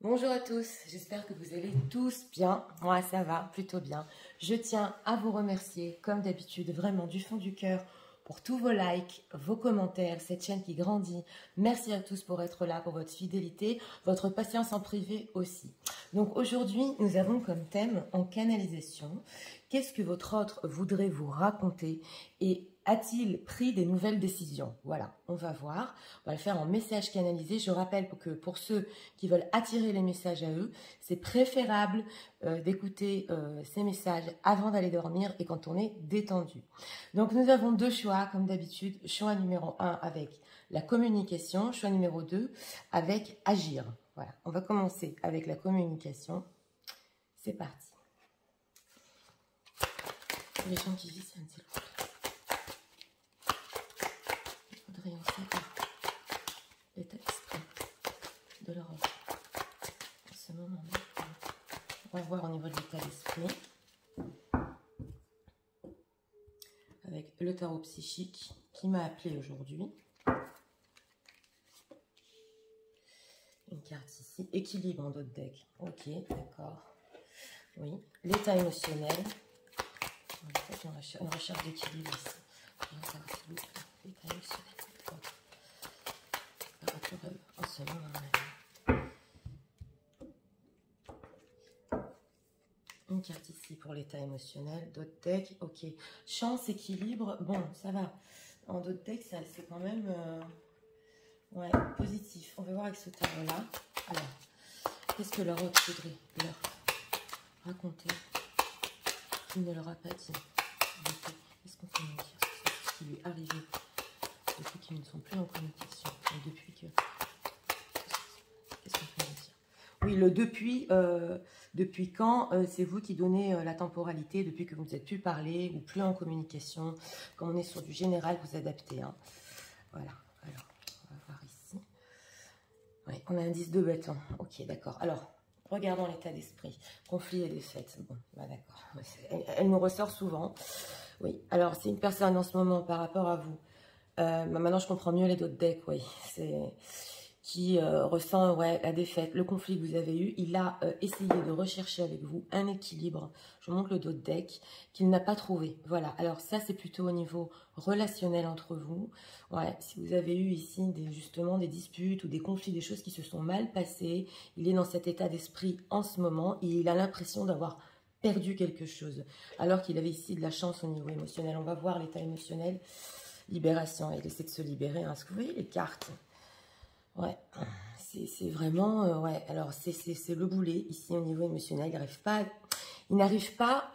Bonjour à tous, j'espère que vous allez tous bien. Moi, ça va plutôt bien. Je tiens à vous remercier, comme d'habitude, vraiment du fond du cœur, pour tous vos likes, vos commentaires, cette chaîne qui grandit. Merci à tous pour être là, pour votre fidélité, votre patience en privé aussi. Donc aujourd'hui, nous avons comme thème en canalisation, qu'est-ce que votre autre voudrait vous raconter et a-t-il pris des nouvelles décisions? Voilà, on va voir. On va le faire en message canalisé. Je rappelle que pour ceux qui veulent attirer les messages à eux, c'est préférable d'écouter ces messages avant d'aller dormir et quand on est détendu. Donc nous avons deux choix comme d'habitude. Choix numéro 1 avec la communication, choix numéro 2 avec agir. Voilà, on va commencer avec la communication. C'est parti. Les gens qui vivent, c'est un petit peu. Il faudrait aussi l'état d'esprit de leur enfant. En ce moment-là, on va voir au niveau de l'état d'esprit avec le tarot psychique qui m'a appelé aujourd'hui. Une carte ici, équilibre en d'autres decks. Ok, d'accord. Oui, l'état émotionnel. En fait, on recherche d'équilibre ici. L'état émotionnel. Par rapport à ce moment-là. Une carte ici pour l'état émotionnel. D'autres decks, ok. Chance, équilibre, bon, ça va. En d'autres decks, c'est quand même ouais, positif. On va voir avec ce tarot-là. Alors, qu'est-ce que leur autre voudrait leur raconter qu'il ne leur a pas dit? Qu'est-ce qu'on peut nous dire sur ce qui lui est arrivé depuis qu'ils ne sont plus en communication? Et depuis que... Qu'est-ce qu'on peut nous dire? Oui, le depuis quand, c'est vous qui donnez la temporalité, depuis que vous n'êtes plus parlé ou plus en communication. Comme on est sur du général, vous adaptez. Hein. Voilà, alors, on va voir ici. Oui, on a un 10 de bâton. Ok, d'accord. Alors, regardons l'état d'esprit. Conflit et défaite. Bon, bah d'accord. Elle nous ressort souvent. Oui, alors, c'est une personne en ce moment par rapport à vous. Bah maintenant, je comprends mieux les autres decks, oui. C'est... qui ressent ouais, la défaite, le conflit que vous avez eu. Il a essayé de rechercher avec vous un équilibre. Je vous montre le dos de deck qu'il n'a pas trouvé. Voilà, alors ça c'est plutôt au niveau relationnel entre vous. Ouais, si vous avez eu ici justement des disputes ou des conflits, des choses qui se sont mal passées, il est dans cet état d'esprit en ce moment et il a l'impression d'avoir perdu quelque chose. Alors qu'il avait ici de la chance au niveau émotionnel. On va voir l'état émotionnel. Libération, il essaie de se libérer. Est-ce que vous voyez les cartes? Ouais, c'est vraiment, ouais, alors c'est le boulet ici au niveau émotionnel, il n'arrive pas,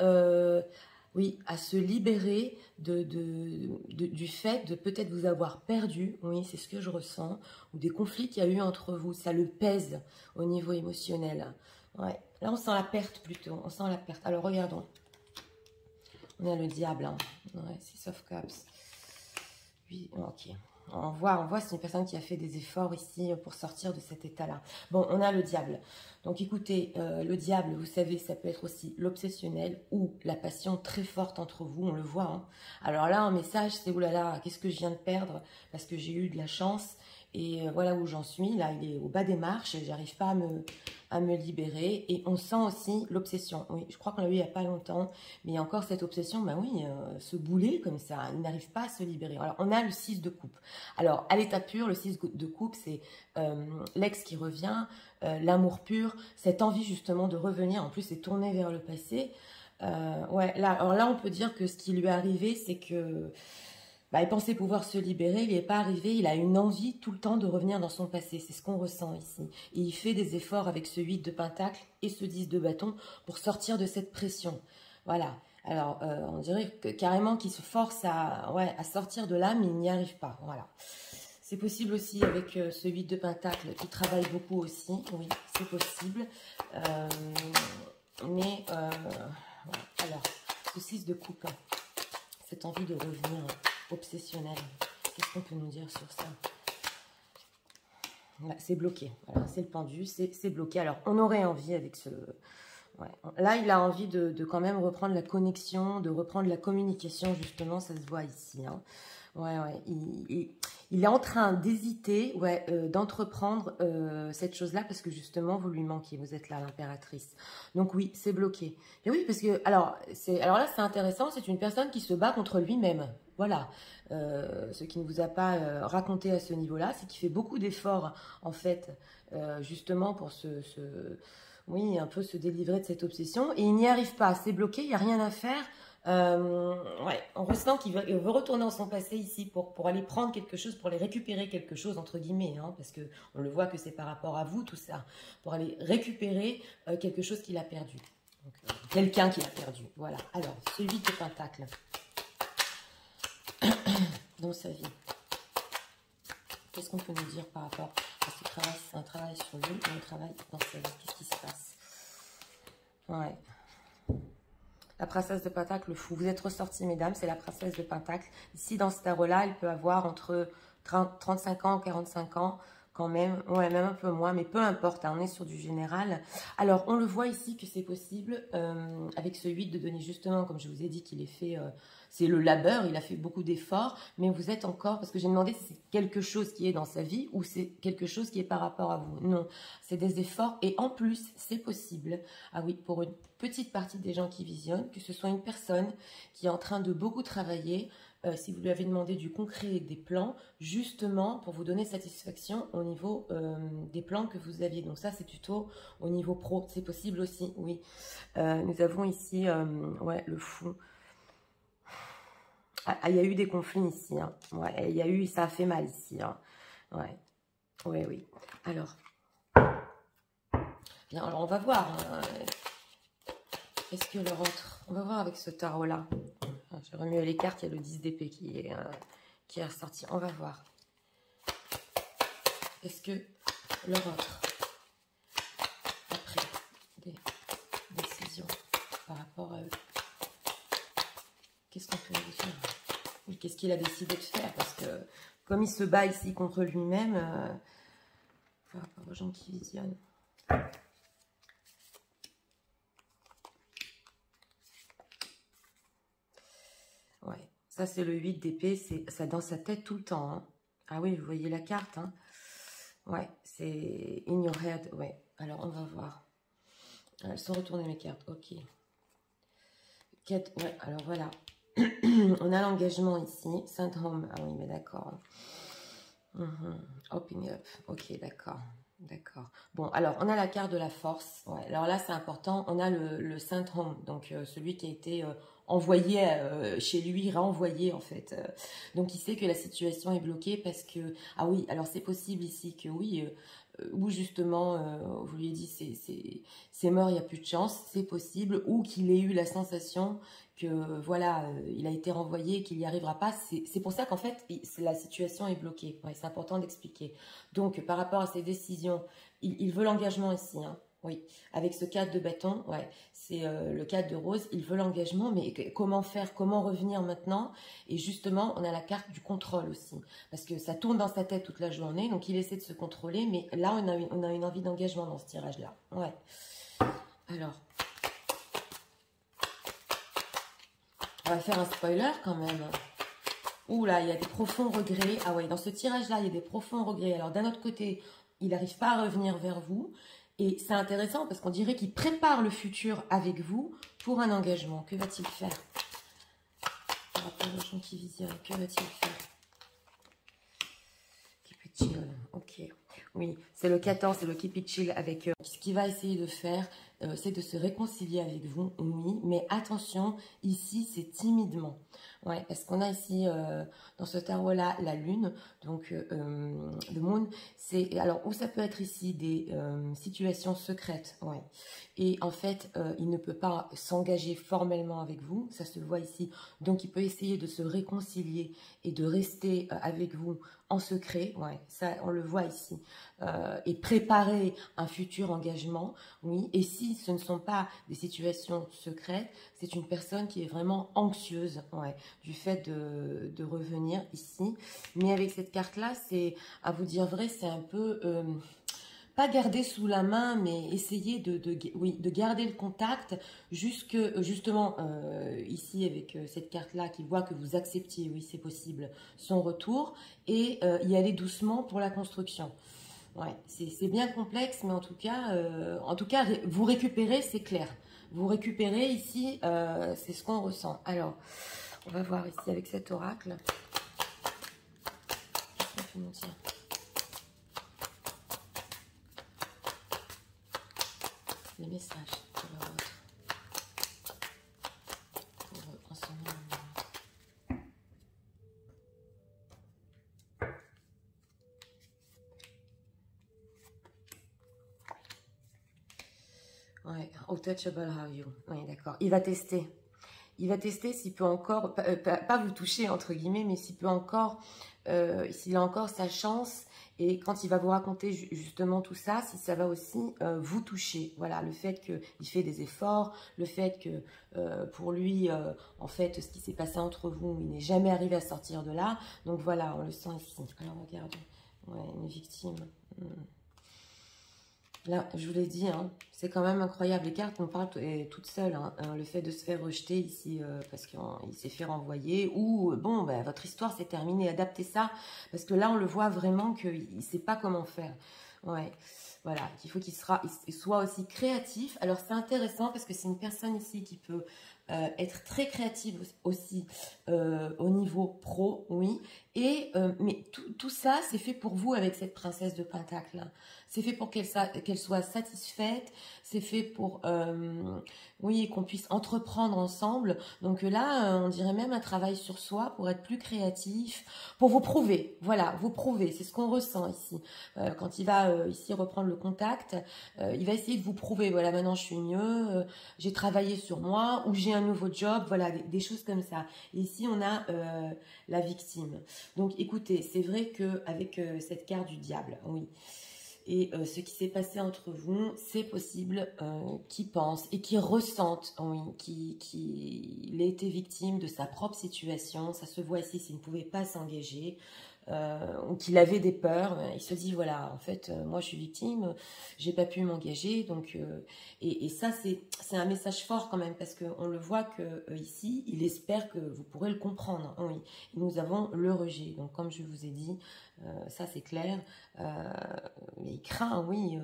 oui, à se libérer du fait de peut-être vous avoir perdu, oui, c'est ce que je ressens, ou des conflits qu'il y a eu entre vous, ça le pèse au niveau émotionnel, ouais, là on sent la perte plutôt, on sent la perte, alors regardons, on a le diable, hein. Ouais, 6 of Cups, oui, ok. On voit c'est une personne qui a fait des efforts ici pour sortir de cet état-là. Bon, on a le diable. Donc écoutez, le diable, vous savez, ça peut être aussi l'obsessionnel ou la passion très forte entre vous, on le voit. Hein. Alors là, un message, c'est oulala, qu'est-ce que je viens de perdre parce que j'ai eu de la chance et voilà où j'en suis. Là, il est au bas des marches et j'arrive pas à me libérer. Et on sent aussi l'obsession. Oui, je crois qu'on l'a eu il n'y a pas longtemps. Mais il y a encore cette obsession, ben oui, ce boulet comme ça, il n'arrive pas à se libérer. Alors, on a le 6 de coupe. Alors, à l'état pur, le 6 de coupe, c'est l'ex qui revient, l'amour pur, cette envie justement de revenir. En plus, c'est tourné vers le passé. Ouais, là, alors là, on peut dire que ce qui lui est arrivé, c'est que bah, il pensait pouvoir se libérer, il n'y est pas arrivé, il a une envie tout le temps de revenir dans son passé, c'est ce qu'on ressent ici. Et il fait des efforts avec ce 8 de pentacle et ce 10 de bâton pour sortir de cette pression. Voilà, alors on dirait que, carrément qu'il se force ouais, à sortir de là, mais il n'y arrive pas, voilà. C'est possible aussi avec ce 8 de pentacle, il travaille beaucoup aussi, oui, c'est possible. Mais, voilà. Alors, ce 6 de coupe, hein, cette envie de revenir obsessionnel. Qu'est-ce qu'on peut nous dire sur ça? C'est bloqué. Voilà, c'est le pendu, c'est bloqué. Alors, on aurait envie avec ce... Ouais. Là, il a envie de quand même reprendre la connexion, de reprendre la communication, justement, ça se voit ici. Hein. Ouais, ouais. Il il est en train d'hésiter, ouais, d'entreprendre cette chose-là parce que justement, vous lui manquez. Vous êtes là, l'impératrice. Donc oui, c'est bloqué. Et oui, parce que, alors là, c'est intéressant, c'est une personne qui se bat contre lui-même. Voilà. Ce qui ne vous a pas raconté à ce niveau-là, c'est qu'il fait beaucoup d'efforts, en fait, justement pour oui, un peu se délivrer de cette obsession. Et il n'y arrive pas, c'est bloqué, il n'y a rien à faire. Ouais, on ressent qu'il veut retourner dans son passé ici pour aller prendre quelque chose, pour aller récupérer quelque chose, entre guillemets, hein, parce qu'on le voit que c'est par rapport à vous, tout ça, pour aller récupérer quelque chose qu'il a perdu. Quelqu'un qui a perdu, voilà. Alors, ce 8 de Pentacle dans sa vie. Qu'est-ce qu'on peut nous dire par rapport à ce travail? C'est un travail sur lui, un travail dans sa vie. Qu'est-ce qui se passe? Ouais. La princesse de Pentacle, le fou. Vous êtes ressortis, mesdames, c'est la princesse de Pentacle. Ici, dans ce tarot-là, elle peut avoir entre 35 ans et 45 ans, quand même. Ouais, même un peu moins, mais peu importe, hein, on est sur du général. Alors, on le voit ici que c'est possible, avec ce 8 de donner justement, comme je vous ai dit, qu'il est fait... c'est le labeur, il a fait beaucoup d'efforts, mais vous êtes encore... Parce que j'ai demandé si c'est quelque chose qui est dans sa vie ou c'est quelque chose qui est par rapport à vous. Non, c'est des efforts et en plus, c'est possible. Ah oui, pour une petite partie des gens qui visionnent, que ce soit une personne qui est en train de beaucoup travailler, si vous lui avez demandé du concret et des plans, justement pour vous donner satisfaction au niveau des plans que vous aviez. Donc ça, c'est plutôt au niveau pro. C'est possible aussi, oui. Nous avons ici, ouais, le fou. Ah, il y a eu des conflits ici. Hein. Ouais, il y a eu, ça a fait mal ici. Hein. Ouais, oui, oui. Alors, bien, alors on va voir. Hein. Est-ce que leur autre... On va voir avec ce tarot-là. J'ai remué les cartes, il y a le 10 d'épée qui est ressorti. On va voir. Est-ce que leur autre a pris des décisions par rapport à eux? Qu'est-ce qu'on peut lui dire? Oui, qu'est-ce qu'il a décidé de faire? Parce que comme il se bat ici contre lui-même, par rapport aux gens qui visionnent. Ouais, ça c'est le 8 d'épée, c'est ça dans sa tête tout le temps. Hein. Ah oui, vous voyez la carte. Hein. Ouais, c'est in your head. Ouais, alors on va voir. Elles sont retournées mes cartes, ok. Ouais, alors voilà. On a l'engagement ici. Saint Home, ah oui, mais d'accord. Opening up, ok, d'accord. D'accord. Bon, alors, on a la carte de la force. Ouais, alors là, c'est important. On a le Saint Home, donc celui qui a été envoyé chez lui, renvoyé en fait. Donc, il sait que la situation est bloquée parce que... Ah oui, alors c'est possible ici que oui... ou justement, vous lui avez dit c'est mort, il n'y a plus de chance, c'est possible, ou qu'il ait eu la sensation que voilà, il a été renvoyé, qu'il n'y arrivera pas. C'est pour ça qu'en fait, la situation est bloquée. Ouais, c'est important d'expliquer. Donc, par rapport à ses décisions, il veut l'engagement ici. Hein. Oui, avec ce cadre de bâton, ouais, c'est le cadre de rose, il veut l'engagement, mais comment faire, comment revenir maintenant? Et justement, on a la carte du contrôle aussi, parce que ça tourne dans sa tête toute la journée, donc il essaie de se contrôler, mais là, on a une envie d'engagement dans ce tirage-là. Ouais. Alors, on va faire un spoiler quand même. Ouh là, il y a des profonds regrets. Ah ouais, dans ce tirage-là, il y a des profonds regrets. Alors, d'un autre côté, il n'arrive pas à revenir vers vous. Et c'est intéressant parce qu'on dirait qu'il prépare le futur avec vous pour un engagement. Que va-t-il faire? Par rapport aux gens qui visionnent, que va-t-il faire? Keep it chill. Ok. Oui, c'est le 14, c'est le keep it chill avec... ce qu'il va essayer de faire, c'est de se réconcilier avec vous, oui. Mais attention, ici, c'est timidement. Ouais, parce qu'on a ici, dans ce tarot-là, la lune, donc le moon, c'est... Alors, où ça peut être ici des situations secrètes, ouais. Et en fait, il ne peut pas s'engager formellement avec vous, ça se voit ici. Donc, il peut essayer de se réconcilier et de rester avec vous en secret, ouais, ça, on le voit ici. Et préparer un futur engagement, oui. Et si ce ne sont pas des situations secrètes, c'est une personne qui est vraiment anxieuse, ouais, du fait de revenir ici. Mais avec cette carte-là, c'est, à vous dire vrai, c'est un peu... pas garder sous la main, mais essayer oui, de garder le contact jusque, justement, ici avec cette carte-là qui voit que vous acceptiez, oui c'est possible, son retour, et y aller doucement pour la construction. Ouais, c'est bien complexe, mais en tout cas vous récupérez, c'est clair. Vous récupérez ici, c'est ce qu'on ressent. Alors, on va voir ici avec cet oracle. Qu'est-ce qu'on fait mentir? Les messages pour leur autre. Pour en ce moment. Ouais, untouchable are you. Oui, d'accord. Il va tester. Il va tester s'il peut encore, pas vous toucher entre guillemets, mais s'il peut encore, s'il a encore sa chance. Et quand il va vous raconter justement tout ça, si ça va aussi vous toucher. Voilà, le fait qu'il fait des efforts, le fait que pour lui, en fait, ce qui s'est passé entre vous, il n'est jamais arrivé à sortir de là. Donc voilà, on le sent ici. Alors regardez, ouais, une victime. Là, je vous l'ai dit, hein, c'est quand même incroyable. Les cartes, on parle toutes seules. Hein, le fait de se faire rejeter ici parce qu'il s'est fait renvoyer. Ou, bon, ben, votre histoire s'est terminée. Adaptez ça. Parce que là, on le voit vraiment qu'il ne sait pas comment faire. Ouais, voilà. Il faut qu'il soit aussi créatif. Alors, c'est intéressant parce que c'est une personne ici qui peut être très créative aussi au niveau pro, oui. Et, mais tout ça, c'est fait pour vous avec cette princesse de Pentacle. C'est fait pour qu'elle soit satisfaite. C'est fait pour, oui, qu'on puisse entreprendre ensemble. Donc là, on dirait même un travail sur soi pour être plus créatif, pour vous prouver. Voilà, vous prouver. C'est ce qu'on ressent ici. Quand il va ici reprendre le contact, il va essayer de vous prouver. Voilà, maintenant je suis mieux. J'ai travaillé sur moi ou j'ai un nouveau job. Voilà, des choses comme ça. Et ici, on a la victime. Donc, écoutez, c'est vrai qu'avec cette carte du diable, oui, et ce qui s'est passé entre vous, c'est possible qu'il pense et qu'il ressente, oui, qu'il ait été victime de sa propre situation. Ça se voit ici s'il ne pouvait pas s'engager. Ou qu'il avait des peurs, il se dit voilà, en fait, moi je suis victime, j'ai pas pu m'engager, donc et ça c'est un message fort quand même parce qu'on le voit que ici, il espère que vous pourrez le comprendre. Oui, nous avons le rejet, donc comme je vous ai dit, ça c'est clair, il craint, oui.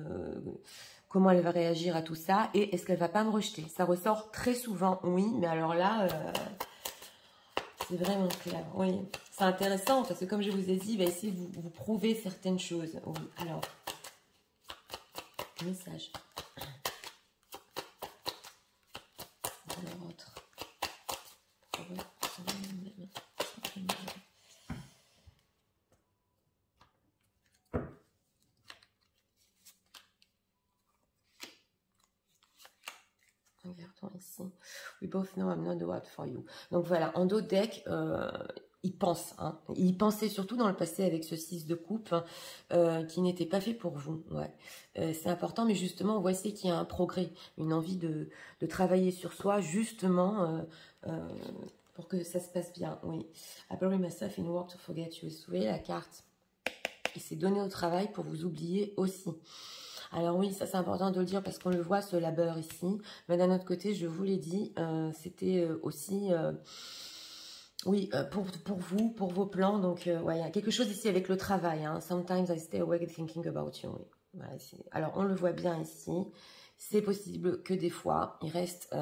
Comment elle va réagir à tout ça et est-ce qu'elle va pas me rejeter? Ça ressort très souvent, oui, mais alors là, c'est vraiment clair, oui. C'est intéressant parce que comme je vous ai dit, il va essayer de vous prouver certaines choses. Oui, alors, message. Alors, autre. Regardons ici. We both know I'm not the one for you. Donc voilà, en dos deck, il pense. Hein. Il pensait surtout dans le passé avec ce 6 de coupe qui n'était pas fait pour vous. Ouais. C'est important, mais justement, on voit ici qu'il y a un progrès, une envie de travailler sur soi, justement, pour que ça se passe bien. Oui. I bury myself in work to forget you. Vous voyez la carte. Il s'est donné au travail pour vous oublier aussi. Alors oui, ça c'est important de le dire parce qu'on le voit ce labeur ici. Mais d'un autre côté, je vous l'ai dit, c'était aussi, oui, pour vous, pour vos plans. Donc, ouais, il y a quelque chose ici avec le travail. Hein. Sometimes I stay awake thinking about you. Oui. Voilà, alors, on le voit bien ici. C'est possible que des fois, il reste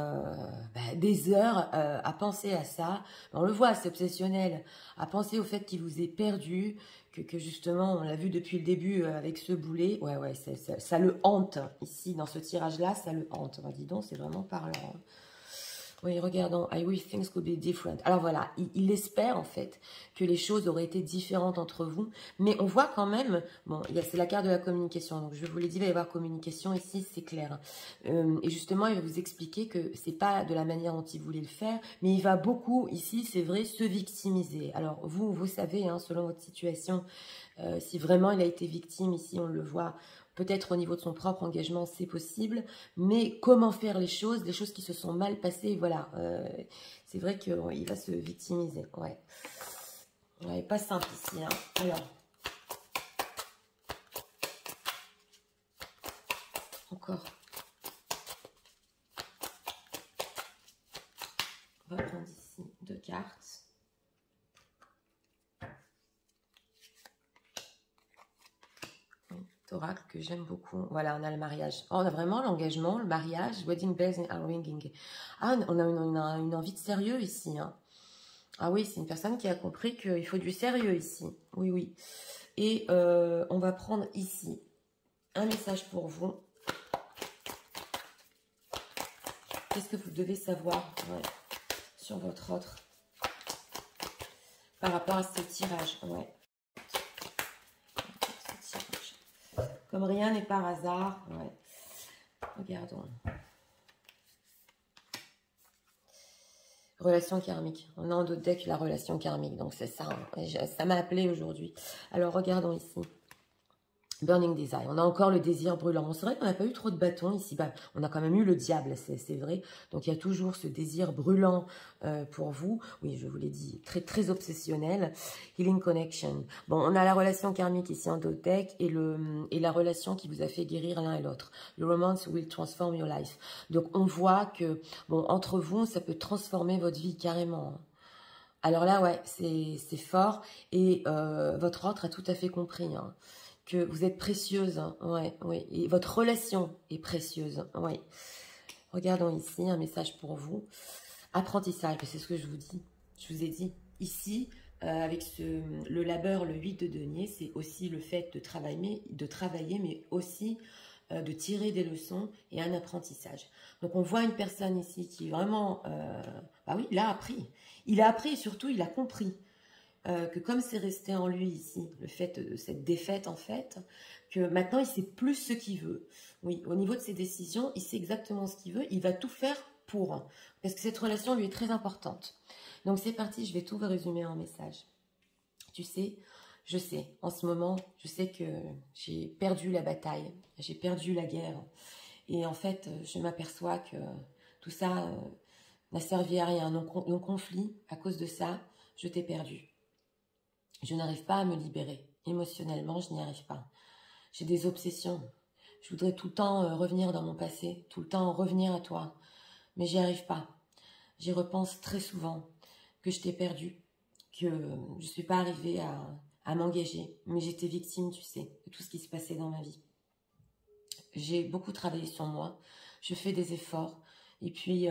des heures à penser à ça. On le voit, c'est obsessionnel. À penser au fait qu'il vous ait perdu, que justement, on l'a vu depuis le début avec ce boulet. Ouais, ouais, ça le hante. Ici, dans ce tirage-là, ça le hante. Bah, dis donc, c'est vraiment parlant. Hein. Oui, regardons. I wish things could be different. Alors voilà, il espère en fait que les choses auraient été différentes entre vous. Mais on voit quand même, bon, c'est la carte de la communication. Donc je vous l'ai dit, il va y avoir communication ici, c'est clair. Et justement, il va vous expliquer que c'est pas de la manière dont il voulait le faire, mais il va beaucoup, ici, c'est vrai, se victimiser. Alors vous savez, hein, selon votre situation, si vraiment il a été victime, ici on le voit, peut-être au niveau de son propre engagement, c'est possible. Mais comment faire les choses qui se sont mal passées, voilà. C'est vrai qu'il va se victimiser. Ouais. Ouais, pas simple ici. Hein. Alors. Encore. On va prendre ici 2 cartes. Oracle que j'aime beaucoup. Voilà, on a le mariage. Oh, on a vraiment l'engagement, le mariage, wedding bells and ringing. Ah, on a une envie de sérieux ici. Hein. Ah oui, c'est une personne qui a compris qu'il faut du sérieux ici. Oui, oui. Et on va prendre ici un message pour vous. Qu'est-ce que vous devez savoir sur votre autre par rapport à ce tirage? Ouais. Comme rien n'est par hasard. Ouais. Regardons. Relation karmique. On a en d'autres decks la relation karmique. Donc c'est ça. Hein. Ça m'a appelé aujourd'hui. Alors regardons ici. Burning Desire. On a encore le désir brûlant. C'est vrai qu'on n'a pas eu trop de bâtons ici. Bah, on a quand même eu le diable, c'est vrai. Donc il y a toujours ce désir brûlant pour vous. Oui, je vous l'ai dit, très très obsessionnel. Healing Connection. Bon, on a la relation karmique ici en deck et la relation qui vous a fait guérir l'un et l'autre. The romance will transform your life. Donc on voit que, bon, entre vous, ça peut transformer votre vie carrément. Alors là, ouais, c'est fort. Et votre autre a tout à fait compris, hein, que vous êtes précieuse, hein, ouais, oui, et votre relation est précieuse, oui. Regardons ici, un message pour vous. Apprentissage, c'est ce que je vous dis, je vous ai dit. Ici, avec le labeur, le 8 de denier, c'est aussi le fait de travailler, mais aussi de tirer des leçons et un apprentissage. Donc on voit une personne ici qui vraiment, bah oui, il a appris. Il a appris et surtout il a compris. Que comme c'est resté en lui ici, le fait de cette défaite en fait, que maintenant il sait plus ce qu'il veut. Oui, au niveau de ses décisions, il sait exactement ce qu'il veut, il va tout faire pour, parce que cette relation lui est très importante. Donc c'est parti, je vais tout vous résumer en message. Tu sais, je sais, en ce moment, je sais que j'ai perdu la bataille, j'ai perdu la guerre, et en fait, je m'aperçois que tout ça n'a servi à rien. Nos conflits, à cause de ça, je t'ai perdu. Je n'arrive pas à me libérer. Émotionnellement, je n'y arrive pas. J'ai des obsessions. Je voudrais tout le temps revenir dans mon passé, tout le temps revenir à toi. Mais j'y arrive pas. J'y repense très souvent que je t'ai perdu, que je ne suis pas arrivée à m'engager. Mais j'étais victime, tu sais, de tout ce qui se passait dans ma vie. J'ai beaucoup travaillé sur moi. Je fais des efforts. Et puis,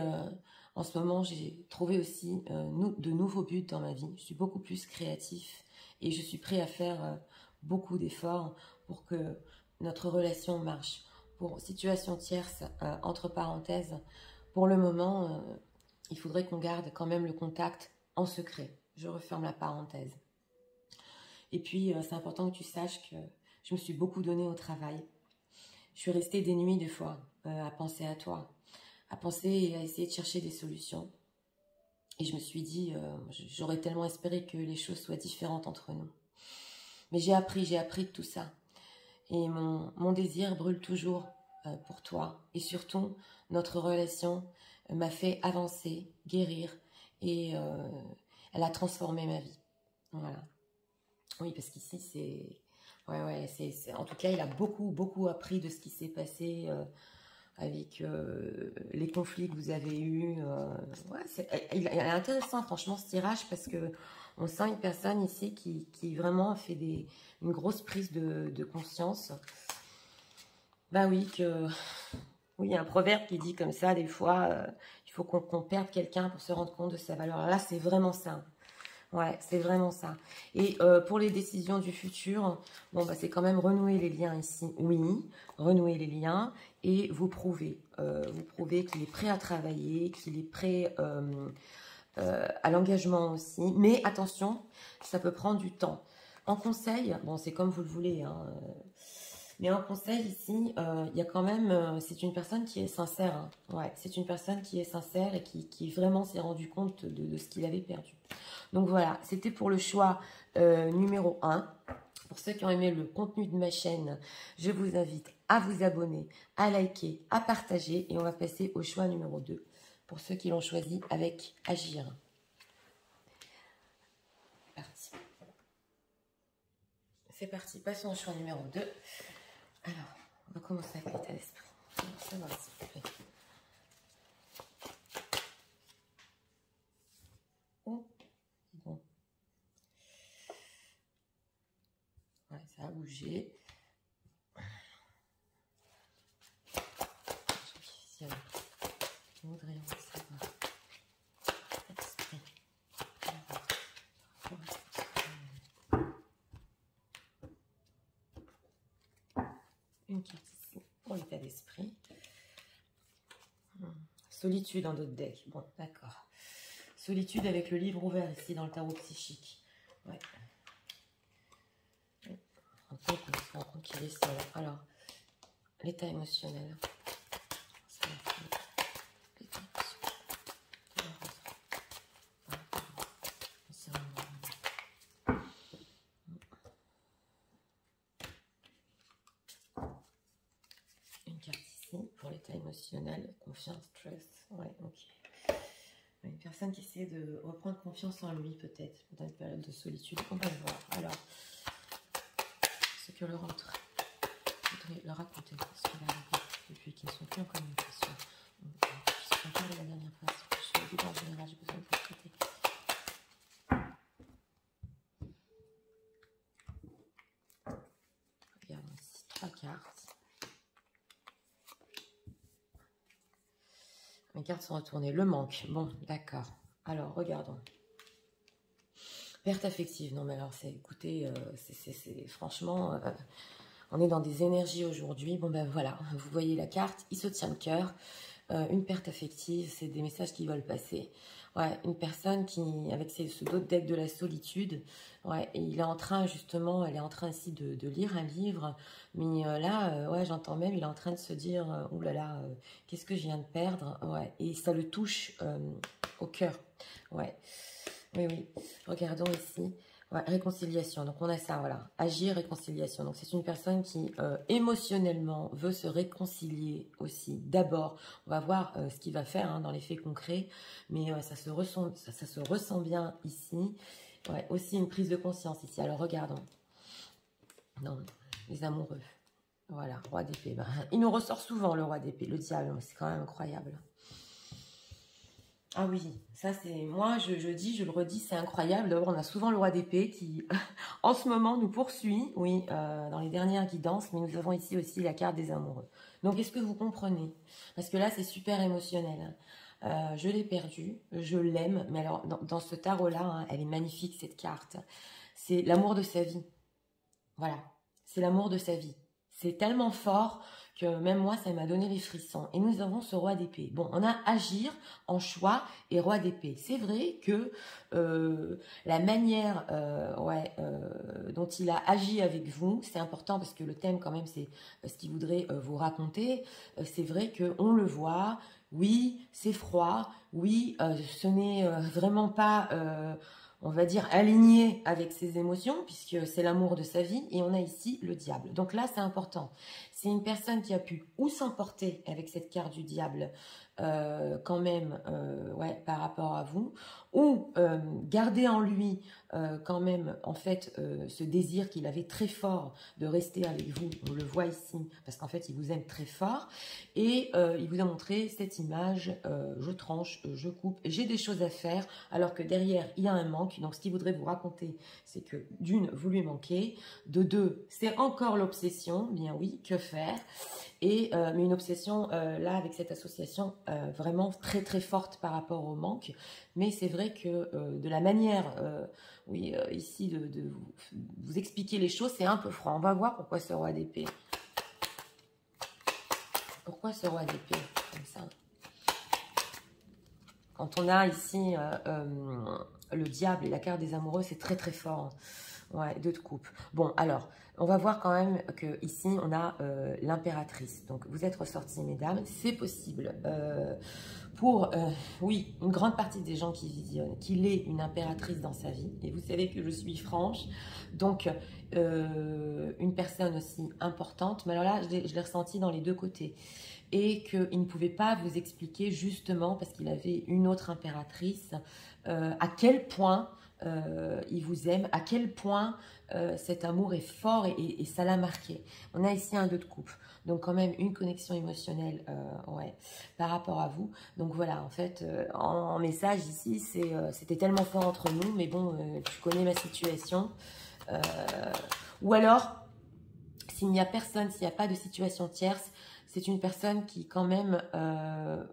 en ce moment, j'ai trouvé aussi de nouveaux buts dans ma vie. Je suis beaucoup plus créatif. Et je suis prêt à faire beaucoup d'efforts pour que notre relation marche. Pour situation tierce, entre parenthèses, pour le moment, il faudrait qu'on garde quand même le contact en secret. Je referme la parenthèse. Et puis, c'est important que tu saches que je me suis beaucoup donnée au travail. Je suis restée des nuits, des fois, à penser à toi, à penser et à essayer de chercher des solutions. Et je me suis dit, j'aurais tellement espéré que les choses soient différentes entre nous. Mais j'ai appris de tout ça. Et mon désir brûle toujours pour toi. Et surtout, notre relation m'a fait avancer, guérir. Et elle a transformé ma vie. Voilà. Oui, parce qu'ici, c'est... Ouais, en tout cas, il a beaucoup appris de ce qui s'est passé avec les conflits que vous avez eus. Il est intéressant, franchement, ce tirage, parce que on sent une personne ici qui vraiment a fait une grosse prise de conscience. Bah oui, oui, il y a un proverbe qui dit comme ça, des fois, il faut qu'on perde quelqu'un pour se rendre compte de sa valeur. Alors là, c'est vraiment ça. Ouais, c'est vraiment ça. Et pour les décisions du futur, bon, bah, c'est quand même renouer les liens ici. Oui, renouer les liens et vous prouver qu'il est prêt à travailler, qu'il est prêt à l'engagement aussi. Mais attention, ça peut prendre du temps. En conseil, bon, c'est comme vous le voulez, hein, mais en conseil ici, il y a quand même, c'est une personne qui est sincère. Hein. Ouais, c'est une personne qui est sincère et qui vraiment s'est rendu compte de ce qu'il avait perdu. Donc voilà, c'était pour le choix numéro 1. Pour ceux qui ont aimé le contenu de ma chaîne, je vous invite à vous abonner, à liker, à partager. Et on va passer au choix numéro 2. Pour ceux qui l'ont choisi avec Agir. Parti. C'est parti, passons au choix numéro 2. Alors, on va commencer avec l'état d'esprit. Ça va, c'est fait. Oh, bon. Ouais, ça a bougé. Nous voudrions savoir. Une carte ici pour l'état d'esprit. Solitude en d'autres decks. Bon, d'accord. Solitude avec le livre ouvert ici dans le tarot psychique. Ouais. On se rend compte qu'il est seul. Alors, l'état émotionnel. Une carte ici pour l'état émotionnel, confiance, stress. Ouais, ok. Une personne qui essaie de reprendre confiance en lui, peut-être, dans une période de solitude. On va le voir. Alors, ce que leur autre voudrait leur raconter, ce qu'il a arrivé depuis qu'ils ne sont plus en communication. Je suis encore la dernière phrase. Je suis dit en général, j'ai besoin de vous traiter. Regardons ici, 3 cartes. Mes cartes sont retournées. Le manque. Bon, d'accord. Alors, regardons. Perte affective. Non, mais alors, écoutez, c'est franchement, on est dans des énergies aujourd'hui. Bon, ben voilà, vous voyez la carte, il se tient le cœur. Une perte affective, c'est des messages qui veulent passer. Ouais, une personne qui, avec ce d'autres deck de la solitude, ouais, et il est en train, justement, elle est en train ici de lire un livre, mais là, ouais, j'entends même, il est en train de se dire, ouh là là, qu'est-ce que je viens de perdre, ouais, et ça le touche au cœur, ouais, oui, oui, regardons ici. Ouais, réconciliation, donc on a ça, voilà, agir, réconciliation. Donc c'est une personne qui émotionnellement veut se réconcilier aussi. D'abord, on va voir ce qu'il va faire hein, dans les faits concrets, mais ça se ressent bien ici. Ouais, aussi une prise de conscience ici. Alors regardons. Non, les amoureux. Voilà, roi d'épée. Ben, il nous ressort souvent le roi d'épée, le diable, c'est quand même incroyable. Ah oui, ça c'est, moi je dis, je le redis, c'est incroyable. D'abord on a souvent le roi d'épée qui en ce moment nous poursuit, oui, dans les dernières guidances, mais nous avons ici aussi la carte des amoureux. Donc est-ce que vous comprenez? Parce que là c'est super émotionnel. Je l'ai perdu, je l'aime, mais alors dans ce tarot-là, hein, elle est magnifique cette carte. C'est l'amour de sa vie. Voilà, c'est l'amour de sa vie. C'est tellement fort que même moi, ça m'a donné les frissons. Et nous avons ce roi d'épée. Bon, on a agir en choix et roi d'épée. C'est vrai que la manière dont il a agi avec vous, c'est important parce que le thème quand même, c'est ce qu'il voudrait vous raconter. C'est vrai qu'on le voit. Oui, c'est froid. Oui, ce n'est vraiment pas... on va dire, aligné avec ses émotions, puisque c'est l'amour de sa vie, et on a ici le diable. Donc là, c'est important. C'est une personne qui a pu ou s'emporter avec cette carte du diable, quand même, ouais, par rapport à vous, ou garder en lui quand même, en fait, ce désir qu'il avait très fort de rester avec vous. On le voit ici, parce qu'en fait, il vous aime très fort, et il vous a montré cette image, je tranche, je coupe, j'ai des choses à faire, alors que derrière, il y a un manque. Donc, ce qu'il voudrait vous raconter, c'est que d'une, vous lui manquez, de deux, c'est encore l'obsession, bien oui, que faire, et mais une obsession, là, avec cette association, vraiment très très forte par rapport au manque, mais c'est vrai que de la manière, oui, ici, de vous expliquer les choses, c'est un peu froid. On va voir pourquoi ce roi d'épée. Pourquoi ce roi d'épée, comme ça? Quand on a ici le diable et la carte des amoureux, c'est très très fort. Ouais, deux de coupe. Bon, alors, on va voir quand même que ici on a l'impératrice. Donc, vous êtes ressorties, mesdames, c'est possible. Pour, oui, une grande partie des gens qui visionnent, qu'il ait une impératrice dans sa vie. Et vous savez que je suis franche. Donc, une personne aussi importante. Mais alors là, je l'ai ressenti dans les deux côtés. Et qu'il ne pouvait pas vous expliquer justement, parce qu'il avait une autre impératrice, à quel point il vous aime, à quel point cet amour est fort et ça l'a marqué. On a ici un 2 de coupe, donc quand même une connexion émotionnelle ouais, par rapport à vous. Donc voilà, en fait, en message ici, c'était tellement fort entre nous, mais bon, tu connais ma situation. Ou alors, s'il n'y a personne, s'il n'y a pas de situation tierce, c'est une personne qui quand même,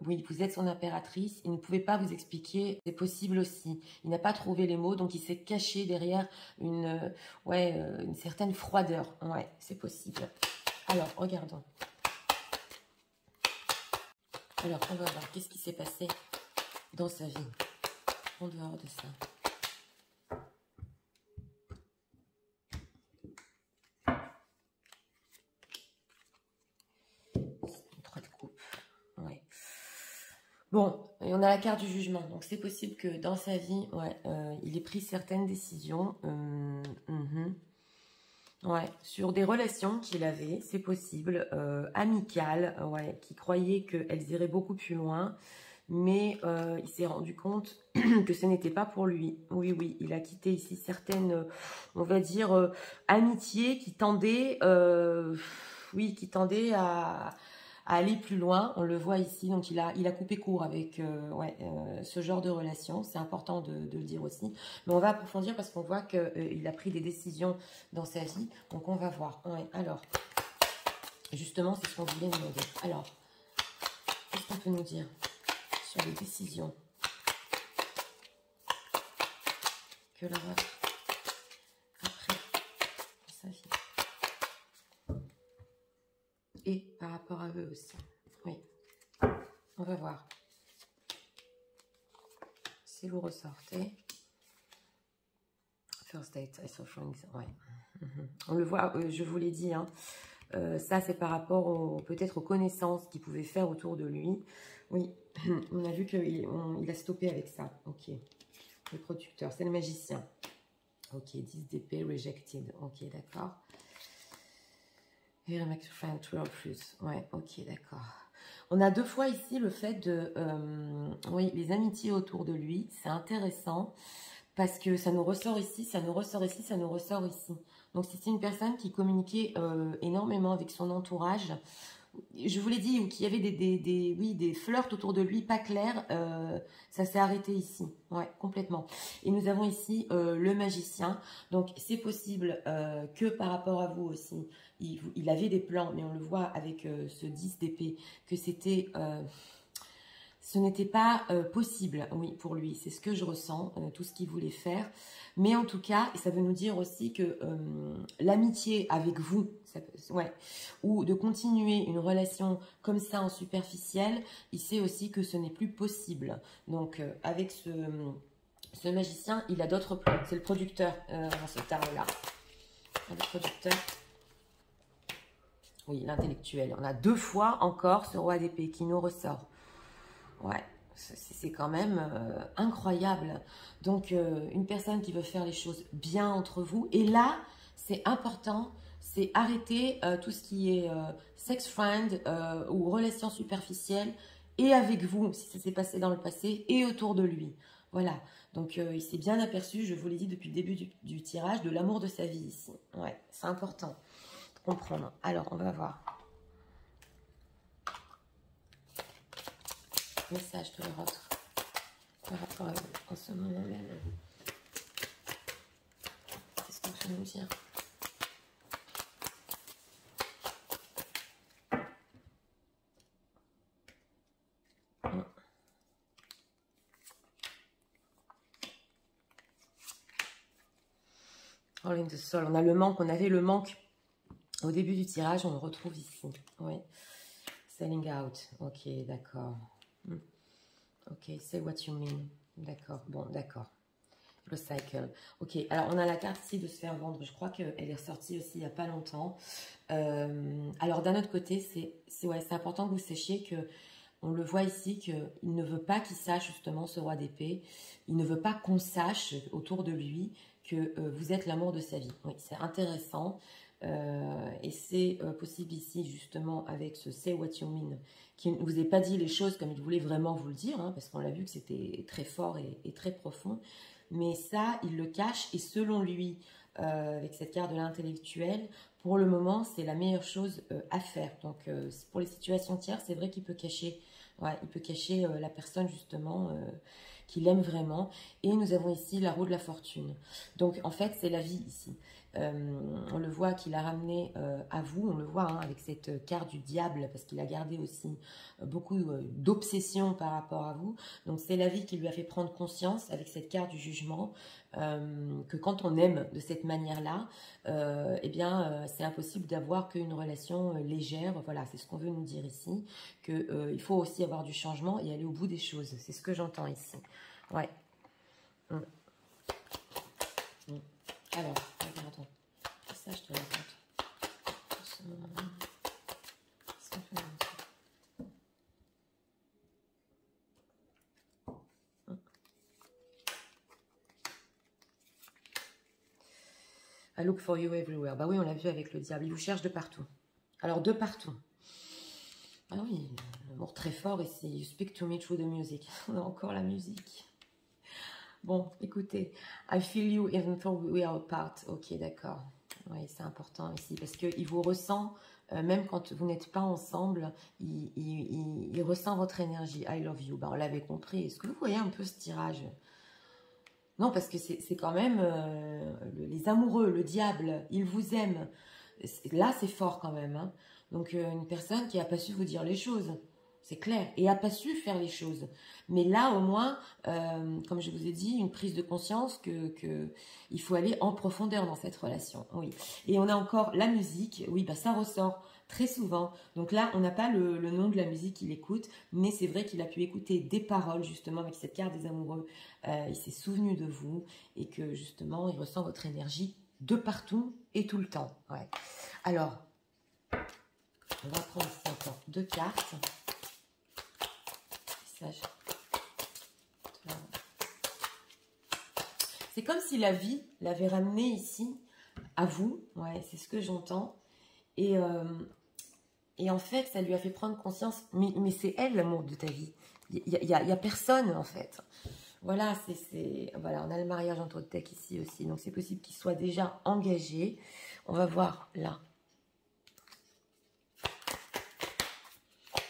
oui, vous êtes son impératrice, il ne pouvait pas vous expliquer, c'est possible aussi. Il n'a pas trouvé les mots, donc il s'est caché derrière ouais, une certaine froideur. Ouais, c'est possible. Alors, regardons. Alors, on va voir qu'est-ce qui s'est passé dans sa vie, en dehors de ça. Bon, et on a la carte du jugement, donc c'est possible que dans sa vie, ouais, il ait pris certaines décisions, ouais, sur des relations qu'il avait, c'est possible, amicales, ouais, qui croyaient qu'elles iraient beaucoup plus loin, mais il s'est rendu compte que ce n'était pas pour lui. Oui, oui, il a quitté ici certaines, on va dire, amitiés qui tendaient, oui, qui tendaient à aller plus loin. On le voit ici, donc il a coupé court avec ouais, ce genre de relation. C'est important de le dire aussi. Mais on va approfondir parce qu'on voit qu'il a pris des décisions dans sa vie. Donc on va voir. Ouais, alors, justement, c'est ce qu'on voulait demander. Alors, qu'est-ce qu'on peut nous dire sur les décisions que la vôtre a pris dans sa vie? Et par rapport à eux aussi. Oui. On va voir. Si vous ressortez. First date, ouais. On le voit, je vous l'ai dit, hein. Ça c'est par rapport peut-être aux connaissances qu'il pouvait faire autour de lui. Oui, on a vu qu'il a stoppé avec ça. Ok. Le producteur, c'est le magicien. Ok, 10 d'épée, rejected. Ok, d'accord. Et le mec friend, true or plus. Ouais, ok, d'accord. On a 2 fois ici le fait de... oui, les amitiés autour de lui. C'est intéressant parce que ça nous ressort ici, ça nous ressort ici, ça nous ressort ici. Donc, c'est une personne qui communiquait énormément avec son entourage. Je vous l'ai dit, ou qu'il y avait des flirts autour de lui, pas clairs, ça s'est arrêté ici, ouais, complètement. Et nous avons ici le magicien, donc c'est possible que par rapport à vous aussi, il avait des plans, mais on le voit avec ce 10 d'épée, que c'était... ce n'était pas possible, oui, pour lui. C'est ce que je ressens, tout ce qu'il voulait faire. Mais en tout cas, et ça veut nous dire aussi que l'amitié avec vous, ouais, ou de continuer une relation comme ça en superficiel, il sait aussi que ce n'est plus possible. Donc, avec ce magicien, il a d'autres plans. C'est le producteur dans ce tarot-là. Le producteur. Oui, l'intellectuel. On a 2 fois encore ce roi d'épée qui nous ressort. Ouais, c'est quand même incroyable. Donc, une personne qui veut faire les choses bien entre vous. Et là, c'est important, c'est arrêter tout ce qui est sex friend ou relation superficielle et avec vous, si ça s'est passé dans le passé, et autour de lui. Voilà, donc il s'est bien aperçu, je vous l'ai dit depuis le début du tirage, de l'amour de sa vie ici. Ouais, c'est important de comprendre. Alors, on va voir. Message de l'autre par rapport à vous en ce moment même. Qu'est-ce qu'on peut nous dire? All in the soul. On a le manque, on avait le manque au début du tirage, on le retrouve ici. Oui. Selling out. Ok, d'accord. Ok, say what you mean. D'accord, bon, d'accord. Le cycle. Ok, alors on a la carte ici de se faire vendre. Je crois qu'elle est ressortie aussi il n'y a pas longtemps. Alors d'un autre côté, c'est important que vous sachiez que on le voit ici qu'il ne veut pas qu'il sache justement ce roi d'épée. Il ne veut pas qu'on sache autour de lui que vous êtes l'amour de sa vie. Oui, c'est intéressant. Et c'est possible ici justement avec ce say what you mean qui ne vous ait pas dit les choses comme il voulait vraiment vous le dire, hein, parce qu'on l'a vu que c'était très fort et très profond, mais ça, il le cache, et selon lui, avec cette carte de l'intellectuel, pour le moment, c'est la meilleure chose à faire. Donc, pour les situations tierces, c'est vrai qu'il peut cacher, ouais, il peut cacher la personne, justement, qu'il aime vraiment. Et nous avons ici la roue de la fortune. Donc, en fait, c'est la vie ici. On le voit qu'il a ramené à vous, on le voit hein, avec cette carte du diable, parce qu'il a gardé aussi beaucoup d'obsession par rapport à vous. Donc c'est la vie qui lui a fait prendre conscience avec cette carte du jugement que quand on aime de cette manière-là, eh bien c'est impossible d'avoir qu'une relation légère. Voilà, c'est ce qu'on veut nous dire ici, qu'il faut aussi avoir du changement et aller au bout des choses. C'est ce que j'entends ici. Ouais. Alors, regardons. Ça, je te raconte. I look for you everywhere. Bah oui, on l'a vu avec le diable. Il vous cherche de partout. Alors, de partout. Ah oui, l'amour très fort ici. You speak to me through the music. On a encore la musique. Bon, écoutez. I feel you even though we are apart. Ok, d'accord. Oui, c'est important ici. Parce qu'il vous ressent, même quand vous n'êtes pas ensemble, il ressent votre énergie. I love you. Bah, on l'avait compris. Est-ce que vous voyez un peu ce tirage ? Non, parce que c'est quand même les amoureux, le diable, ils vous aiment. Là, c'est fort quand même. Hein. Donc, une personne qui n'a pas su vous dire les choses, c'est clair, et n'a pas su faire les choses. Mais là, au moins, comme je vous ai dit, une prise de conscience que il faut aller en profondeur dans cette relation. Oui. Et on a encore la musique. Oui, bah ça ressort très souvent. Donc là, on n'a pas le nom de la musique qu'il écoute, mais c'est vrai qu'il a pu écouter des paroles, justement, avec cette carte des amoureux. Il s'est souvenu de vous et que, justement, il ressent votre énergie de partout et tout le temps. Ouais. Alors, on va prendre ici encore 2 cartes. C'est comme si la vie l'avait ramené ici à vous. Ouais, c'est ce que j'entends. Et en fait, ça lui a fait prendre conscience. Mais c'est elle l'amour de ta vie. Il y a personne en fait. Voilà, voilà, on a le mariage entre tech ici aussi. Donc c'est possible qu'il soit déjà engagé. On va voir là.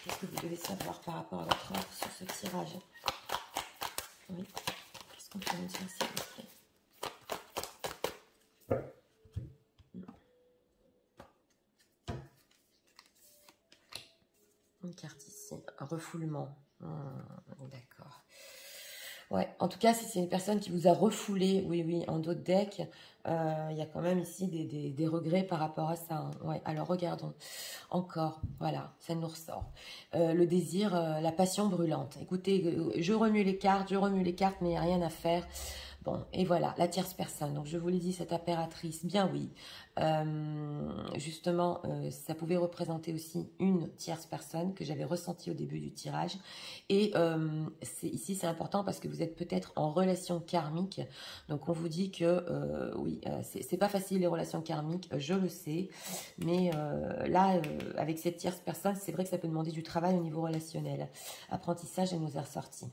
Qu'est-ce que vous devez savoir par rapport à votre offre sur ce tirage? Oui. Qu'est-ce qu'on peut me dire s'il vous plaît? Une carte ici, un refoulement. D'accord. Ouais, en tout cas, si c'est une personne qui vous a refoulé, oui, en dos de deck, il y a quand même ici des regrets par rapport à ça. Hein. Ouais, alors regardons. Encore, voilà, ça nous ressort. Le désir, la passion brûlante. Écoutez, je remue les cartes, mais il n'y a rien à faire. Bon, et voilà, la tierce personne. Donc, je vous l'ai dit, cette impératrice, bien oui. Justement, ça pouvait représenter aussi une tierce personne que j'avais ressentie au début du tirage. Et ici, c'est important parce que vous êtes peut-être en relation karmique. Donc, on vous dit que, oui, c'est pas facile les relations karmiques, je le sais. Mais là, avec cette tierce personne, c'est vrai que ça peut demander du travail au niveau relationnel. Apprentissage, elle nous est ressortie.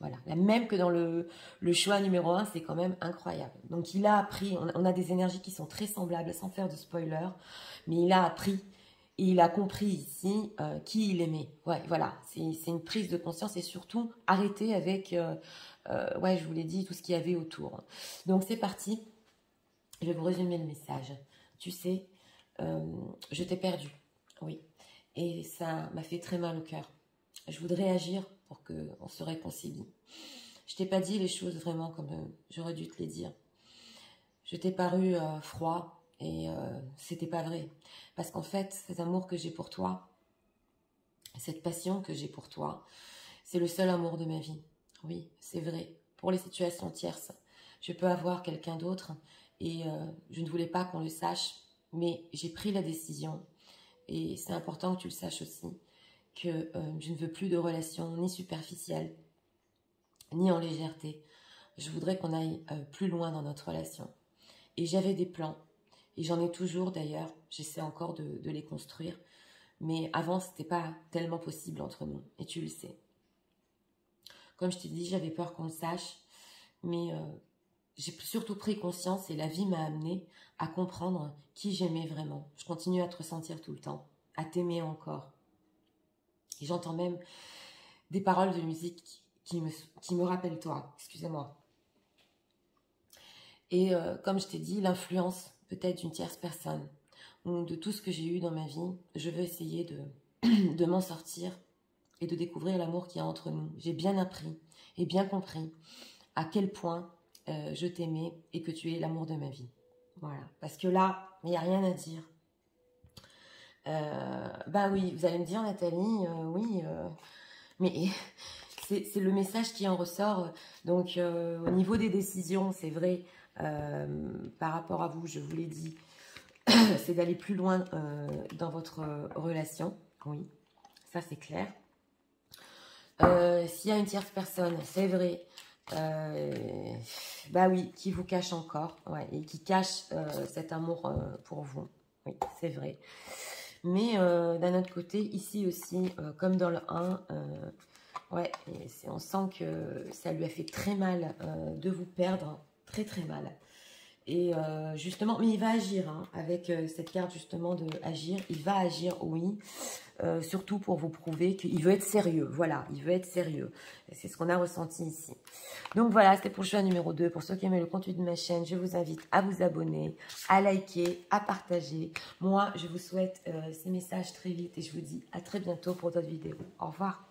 Voilà, même que dans le choix numéro 1, c'est quand même incroyable. Donc, il a appris, on a des énergies qui sont très semblables, sans faire de spoiler, mais il a appris et il a compris ici qui il aimait. Ouais, voilà, c'est une prise de conscience et surtout arrêter avec, ouais, je vous l'ai dit, tout ce qu'il y avait autour. Donc, c'est parti. Je vais vous résumer le message. Tu sais, je t'ai perdu, oui, et ça m'a fait très mal au cœur. Je voudrais agir pour qu'on se réconcilie. Je t'ai pas dit les choses vraiment comme j'aurais dû te les dire. Je t'ai paru froid et c'était pas vrai. Parce qu'en fait, cet amour que j'ai pour toi, cette passion que j'ai pour toi, c'est le seul amour de ma vie. Oui, c'est vrai. Pour les situations tierces, je peux avoir quelqu'un d'autre et je ne voulais pas qu'on le sache, mais j'ai pris la décision et c'est important que tu le saches aussi, que je ne veux plus de relations ni superficielles, ni en légèreté. Je voudrais qu'on aille plus loin dans notre relation. Et j'avais des plans, et j'en ai toujours d'ailleurs, j'essaie encore de les construire, mais avant, c'était pas tellement possible entre nous, et tu le sais. Comme je t'ai dit, j'avais peur qu'on le sache, mais j'ai surtout pris conscience et la vie m'a amené à comprendre qui j'aimais vraiment. Je continue à te ressentir tout le temps, à t'aimer encore. Et j'entends même des paroles de musique qui me rappellent toi, excusez-moi. Et comme je t'ai dit, l'influence peut-être d'une tierce personne ou de tout ce que j'ai eu dans ma vie, je veux essayer de m'en sortir et de découvrir l'amour qu'il y a entre nous. J'ai bien appris et bien compris à quel point je t'aimais et que tu es l'amour de ma vie. Voilà, parce que là, il n'y a rien à dire. Bah oui, vous allez me dire, Nathalie, oui, mais c'est le message qui en ressort. Donc, au niveau des décisions, c'est vrai, par rapport à vous, je vous l'ai dit, c'est d'aller plus loin dans votre relation. Oui, ça c'est clair. S'il y a une tierce personne, c'est vrai, bah oui, qui vous cache encore, ouais, et qui cache cet amour pour vous. Oui, c'est vrai. Mais d'un autre côté, ici aussi, comme dans le 1, ouais, on sent que ça lui a fait très mal de vous perdre, très très mal. Et justement, mais il va agir, hein, avec cette carte justement de agir, il va agir, oui, surtout pour vous prouver qu'il veut être sérieux, voilà, il veut être sérieux. C'est ce qu'on a ressenti ici. Donc voilà, c'était pour le choix numéro 2. Pour ceux qui aiment le contenu de ma chaîne, je vous invite à vous abonner, à liker, à partager. Moi, je vous souhaite ces messages très vite et je vous dis à très bientôt pour d'autres vidéos. Au revoir.